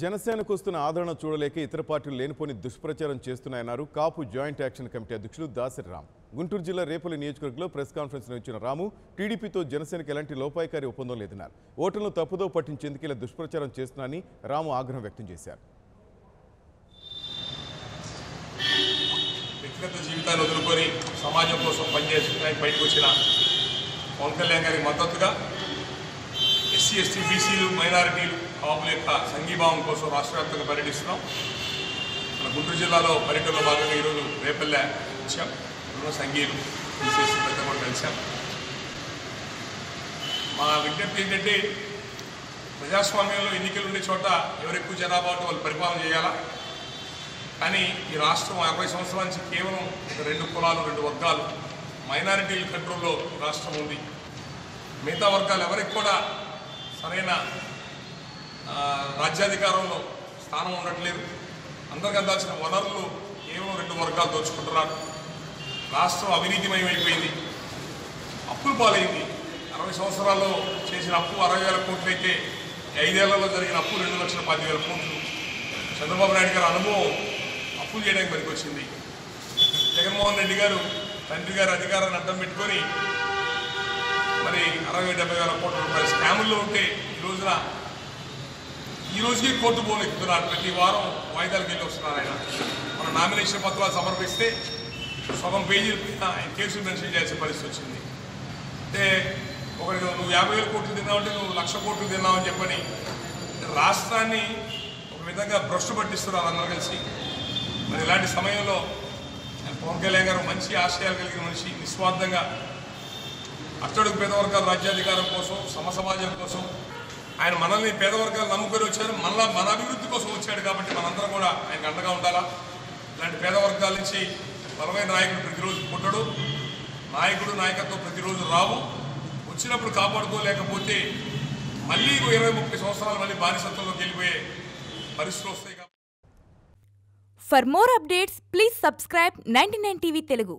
జనసేనకు వస్తున్న ఆదరణ చూడలేక ఇతర పార్టీలు లేనిపోని దుష్ప్రచారం చేస్తున్నాయన్నారు కాపు జాయింట్ యాక్షన్ కమిటీ అధ్యక్షులు దాసరి రాము. గుంటూరు జిల్లా రేపల్లి నియోజకవర్గంలో ప్రెస్ కాన్ఫరెన్స్ నిర్వహించిన రాము టీడీపీతో జనసేనకు ఎలాంటి లోపాయికారి ఒప్పందం లేదన్నారు. ఓటర్లను తప్పుదో పట్టించేందుకు ఇలా దుష్ప్రచారం చేస్తున్నారని రాము ఆగ్రహం వ్యక్తం చేశారు. వ్యక్తిగత జీవితాన్ని వదులుకొని సమాజం కోసం పనిచేస్తున్నాయి బయటకు వచ్చిన పవన్ కళ్యాణ్ గారికి మద్దతుగా ఎస్సీ ఎస్టీ బీసీలు మైనారిటీలు కాపుల యొక్క సంఘీభావం కోసం రాష్ట్ర వ్యాప్తంగా పర్యటిస్తున్నాం. మన గుంటూరు జిల్లాలో పర్యటనలో భాగంగా ఈరోజు రేపల్లె వచ్చాం. సంఘీలు బీసీఎస్సీ పెద్ద కూడా కలిసాం. మా విజ్ఞప్తి ఏంటంటే ప్రజాస్వామ్యంలో ఎన్నికలు ఉండే చోట ఎవరెక్కువ జనాభా ఉంటే వాళ్ళు పరిపాలన చేయాలా. కానీ ఈ రాష్ట్రం 60 సంవత్సరాల నుంచి కేవలం 2 కులాలు 2 వర్గాలు మైనారిటీల కంట్రోల్లో రాష్ట్రం ఉంది. మిగతా వర్గాలు ఎవరికి కూడా సరైన రాజ్యాధికారంలో స్థానం ఉండట్లేదు. అందరికీ అందాల్సిన వనరులు కేవలం 2 వర్గాలు దోచుకుంటున్నారు. రాష్ట్రం అవినీతిమయమైపోయింది, అప్పులు పాలైంది. 60 సంవత్సరాల్లో చేసిన అప్పు 60,000 కోట్లు అయితే 5 ఏళ్లలో జరిగిన అప్పు 2,10,000 కోట్లు. చంద్రబాబు నాయుడు గారి అనుభవం అప్పులు చేయడానికి పనికి వచ్చింది. జగన్మోహన్ రెడ్డి గారు తండ్రి గారి అధికారాన్ని అడ్డం పెట్టుకొని మరి 60-70,000 కోట్ల రూపాయల స్కాముల్లో ఉంటే ఈ రోజుకి కోర్టు బోర్డు ఎక్కుతున్నారు. ప్రతి వారం వాయిదాలకు వెళ్ళి వస్తున్నారు. ఆయన మన నామినేషన్ పత్రాలు సమర్పిస్తే సగం పేజీల పైన కేసులు మెన్షన్ చేయాల్సిన పరిస్థితి వచ్చింది. అంటే ఒకటి నువ్వు 50,000 కోట్లు తిన్నావంటే నువ్వు 1,00,000 కోట్లు తిన్నావని చెప్పని రాష్ట్రాన్ని ఒక విధంగా భ్రష్టు పట్టిస్తున్నారు అందరూ కలిసి. మరి ఇలాంటి సమయంలో పవన్ కళ్యాణ్ గారు మంచి ఆశయాలు కలిగిన మనిషి, నిస్వార్థంగా అట్టడుగు పేదవర్గాల రాజ్యాధికారం కోసం సమసమాజం కోసం ఆయన మనల్ని పేదవర్గాలు నమ్ముకొని వచ్చారు. మన అభివృద్ధి కోసం వచ్చాడు. కాబట్టి మనందరం కూడా ఆయనకు అండగా ఉండాలా. ఇలాంటి పేదవర్గాల నుంచి బలమైన నాయకుడు ప్రతిరోజు పుట్టడు, నాయకత్వం ప్రతిరోజు రావు. వచ్చినప్పుడు కాపాడుకోలేకపోతే మళ్ళీ 20-30 సంవత్సరాలు మళ్ళీ బానిసత్వంలోకి వెళ్ళిపోయే పరిస్థితులు వస్తాయి. For more updates, please subscribe 99 TV Telugu.